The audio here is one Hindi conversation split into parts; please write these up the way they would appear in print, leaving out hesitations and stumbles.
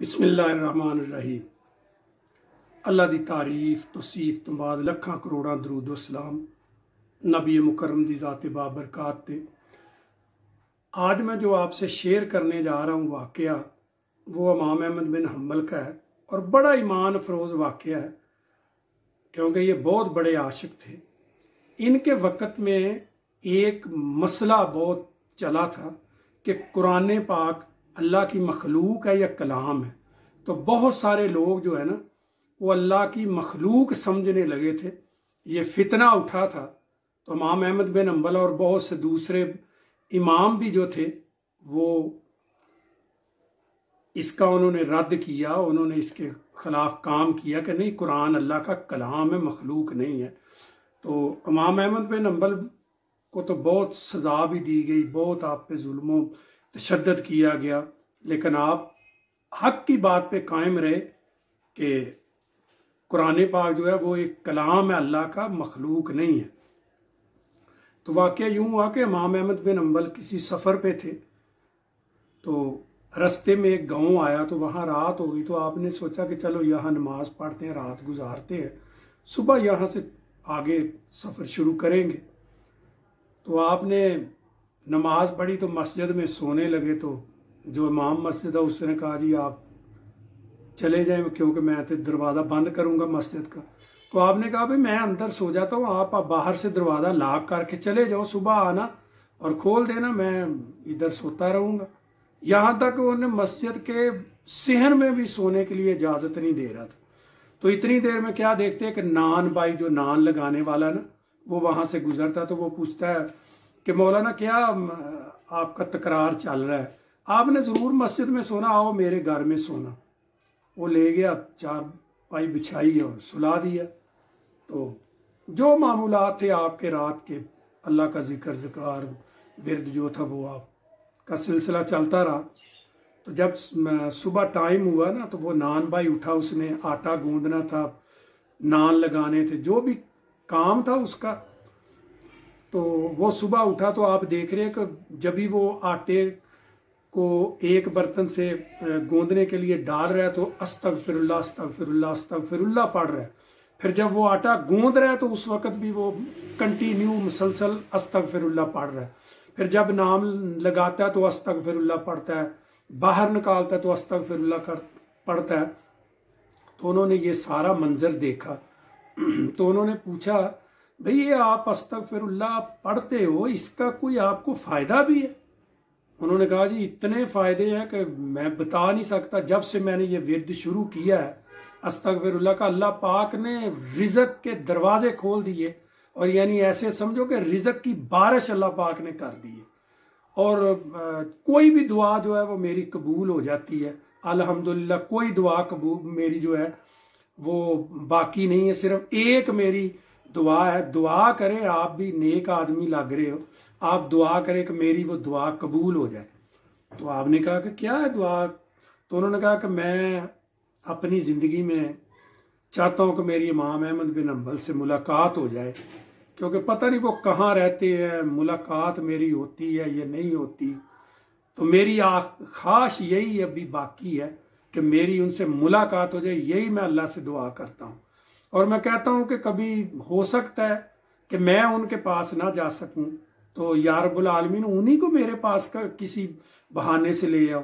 बिस्मिल्लाहिर्रहमानिर्रहीम। अल्लाह दी तारीफ तौसीफ तो बाद लखां करोड़ां दरूद सलाम नबी मुकरम दी ज़ात बाबरकात ते। आज मैं जो आपसे शेयर करने जा रहा हूँ वाक़या वो इमाम अहमद बिन हम्बल का है और बड़ा ईमान अफरोज़ वाक़या है, क्योंकि ये बहुत बड़े आशिक थे। इनके वक़्त में एक मसला बहुत चला था कि कुरान पाक अल्लाह की मखलूक है या कलाम है। तो बहुत सारे लोग जो है ना वो अल्लाह की मखलूक समझने लगे थे। ये फितना उठा था तो इमाम अहमद बिन हम्बल और बहुत से दूसरे इमाम भी जो थे वो इसका उन्होंने रद्द किया, उन्होंने इसके खिलाफ काम किया कि नहीं, कुरान अल्लाह का कलाम है, मखलूक नहीं है। तो इमाम अहमद बिन हम्बल को तो बहुत सज़ा भी दी गई, बहुत आप पे जुल्मों तशद्दुद किया गया, लेकिन आप हक की बात पे कायम रहे कि कुरान पाक जो है वो एक कलाम है अल्लाह का, मखलूक नहीं है। तो वाक़या यूँ हुआ कि इमाम अहमद बिन हम्बल किसी सफ़र पे थे, तो रास्ते में एक गांव आया, तो वहाँ रात हो गई। तो आपने सोचा कि चलो यहाँ नमाज पढ़ते हैं, रात गुजारते हैं, सुबह यहाँ से आगे सफ़र शुरू करेंगे। तो आपने नमाज पढ़ी तो मस्जिद में सोने लगे। तो जो इमाम मस्जिद है उसने कहा जी आप चले जाएं, क्योंकि मैं तो दरवाज़ा बंद करूँगा मस्जिद का। तो आपने कहा भाई मैं अंदर सो जाता हूँ, आप बाहर से दरवाज़ा लॉक करके चले जाओ, सुबह आना और खोल देना, मैं इधर सोता रहूँगा। यहाँ तक उन्हें मस्जिद के सहन में भी सोने के लिए इजाज़त नहीं दे रहा था। तो इतनी देर में क्या देखते हैं कि नान भाई, जो नान लगाने वाला ना, वो वहाँ से गुजरता। तो वो पूछता है कि मौलाना क्या आपका तकरार चल रहा है, आपने ज़रूर मस्जिद में सोना, आओ मेरे घर में सोना। वो ले गया, चारपाई बिछाई और सुला दिया। तो जो मामूलात थे आपके रात के, अल्लाह का जिक्र ज़िकार विरद जो था वो आपका सिलसिला चलता रहा। तो जब सुबह टाइम हुआ ना, तो वो नान भाई उठा, उसने आटा गूंदना था, नान लगाने थे, जो भी काम था उसका। तो वो सुबह उठा तो आप देख रहे हैं कि जब भी वो आटे को एक बर्तन से गूंदने के लिए डाल रहा है तो अस्तगफिरुल्लाह अस्तगफिरुल्लाह अस्तगफिरुल्लाह पढ़ रहा है। फिर जब वो आटा गूंद रहा है तो उस वक़्त भी वो कंटिन्यू मुसलसल अस्तगफिरुल्लाह पढ़ रहा है। फिर जब नाम लगाता है तो अस्तगफिरुल्लाह पढ़ता है, बाहर निकालता है तो अस्तगफिरुल्लाह पढ़ता है। तो उन्होंने ये सारा मंजर देखा। तो उन्होंने पूछा भाई ये आप अस्तगफिरुल्लाह पढ़ते हो, इसका कोई आपको फ़ायदा भी है? उन्होंने कहा जी इतने फ़ायदे हैं कि मैं बता नहीं सकता। जब से मैंने ये विरद शुरू किया है अस्तगफिरुल्लाह का, अल्लाह पाक ने रिज़्क़ के दरवाजे खोल दिए, और यानी ऐसे समझो कि रिज़्क़ की बारिश अल्लाह पाक ने कर दी है। और कोई भी दुआ जो है वो मेरी कबूल हो जाती है अल्हम्दुलिल्लाह। कोई दुआ कबूल मेरी जो है वो बाकी नहीं है, सिर्फ एक मेरी दुआ है। दुआ करें, आप भी नेक आदमी लग रहे हो, आप दुआ करें कि मेरी वो दुआ कबूल हो जाए। तो आपने कहा कि क्या है दुआ? तो उन्होंने कहा कि मैं अपनी ज़िंदगी में चाहता हूँ कि मेरी इमाम अहमद बिन हम्बल से मुलाकात हो जाए, क्योंकि पता नहीं वो कहाँ रहते हैं, मुलाकात मेरी होती है या नहीं होती। तो मेरी ख्वाहिश यही अभी बाकी है कि मेरी उनसे मुलाकात हो जाए, यही मैं अल्लाह से दुआ करता हूँ। और मैं कहता हूँ कि कभी हो सकता है कि मैं उनके पास ना जा सकूँ, तो या रब्बुल आलमीन उन्हीं को मेरे पास का किसी बहाने से ले आओ।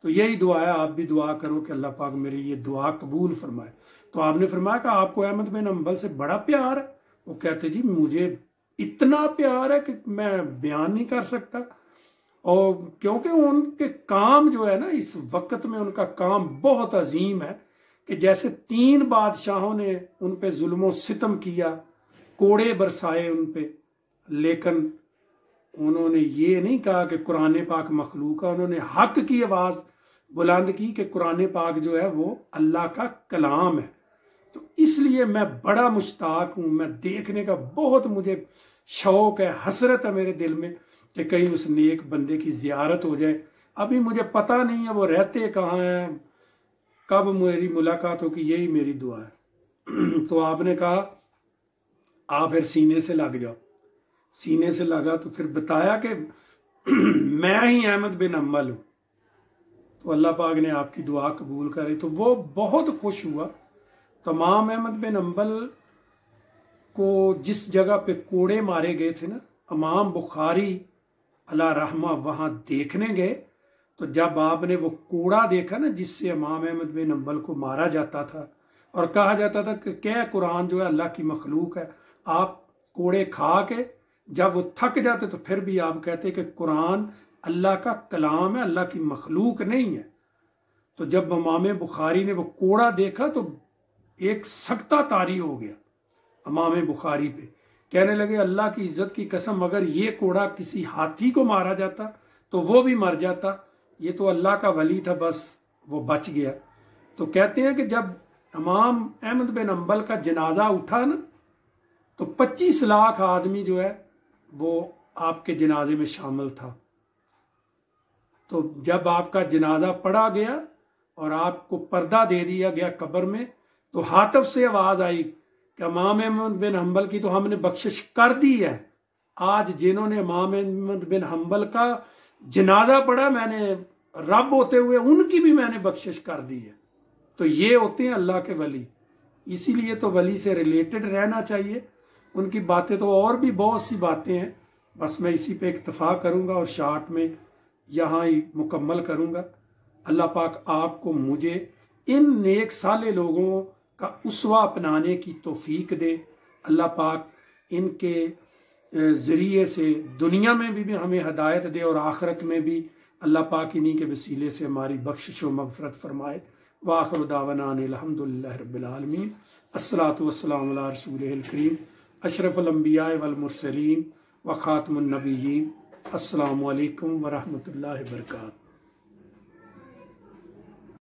तो यही दुआ है, आप भी दुआ करो कि अल्लाह पाक मेरी ये दुआ कबूल फरमाए। तो आपने फरमाया कि आपको अहमद बिन हम्बल से बड़ा प्यार है? वो कहते जी मुझे इतना प्यार है कि मैं बयान नहीं कर सकता। और क्योंकि उनके काम जो है ना, इस वक्त में उनका काम बहुत अजीम है कि जैसे 3 बादशाहों ने उन पे जुल्मों सितम किया, कोड़े बरसाए उन पे, लेकिन उन्होंने ये नहीं कहा कि कुरान पाक मखलूक है। उन्होंने हक की आवाज़ बुलंद की कि कुरान पाक जो है वो अल्लाह का कलाम है। तो इसलिए मैं बड़ा मुश्ताक हूँ, मैं देखने का बहुत मुझे शौक़ है, हसरत है मेरे दिल में कि कहीं उस नेक बंदे की ज़ियारत हो जाए। अभी मुझे पता नहीं है वो रहते कहाँ हैं, कब मेरी मुलाकात होगी, यही मेरी दुआ है। तो आपने कहा आप फिर सीने से लग जाओ। सीने से लगा तो फिर बताया कि मैं ही अहमद बिन हम्बल हूँ। तो अल्लाह पाक ने आपकी दुआ कबूल करे। तो वो बहुत खुश हुआ। तो इमाम अहमद बिन हंबल को जिस जगह पे कोड़े मारे गए थे ना, इमाम बुखारी अला रहमा वहाँ देखने गए। तो जब आपने वो कोड़ा देखा ना जिससे इमाम अहमद बिन हंबल को मारा जाता था और कहा जाता था कि क्या कुरान जो है अल्लाह की मखलूक है, आप कोड़े खा के जब वो थक जाते तो फिर भी आप कहते कि कुरान अल्लाह का कलाम है, अल्लाह की मखलूक नहीं है। तो जब इमाम बुखारी ने वो कोड़ा देखा तो एक सख्ता तारी हो गया इमाम बुखारी पे। कहने लगे अल्लाह की इज्जत की कसम, अगर ये कोड़ा किसी हाथी को मारा जाता तो वो भी मर जाता, ये तो अल्लाह का वली था, बस वो बच गया। तो कहते हैं कि जब इमाम अहमद बिन हंबल का जनाजा उठा ना तो 25 लाख आदमी जो है वो आपके जनाजे में शामिल था। तो जब आपका जनाजा पढ़ा गया और आपको पर्दा दे दिया गया कब्र में, तो हातफ से आवाज आई कि इमाम अहमद बिन हंबल की तो हमने बख्शिश कर दी है। आज जिन्होंने इमाम अहमद बिन हंबल का जनाजा पढ़ा, मैंने रब होते हुए उनकी भी मैंने बख्शिश कर दी है। तो ये होते हैं अल्लाह के वली। इसीलिए तो वली से रिलेटेड रहना चाहिए। उनकी बातें तो और भी बहुत सी बातें हैं, बस मैं इसी पे इक्तफा करूंगा और शार्ट में यहाँ ही मुकम्मल करूंगा। अल्लाह पाक आपको मुझे इन नेक साले लोगों का उसवा अपनाने की तौफीक दे। अल्लाह पाक इनके ज़रिए से दुनिया में भी हमें हदायत दे और आखिरत में भी अल्लाह पाक इन्हीं के वसीले से हमारी बख्शिश व मगफरत फरमाए। व आखिर दावना अल्हम्दुलिल्लाहि रब्बिल आलमीन। अस्सलातु वस्सलामु अला रसूलिहिल करीम अशरफुल अंबिया वल मुरसलीन व खातमुन नबिय्यीन। अस्सलामु अलैकुम व रहमतुल्लाहि व बरकातहू।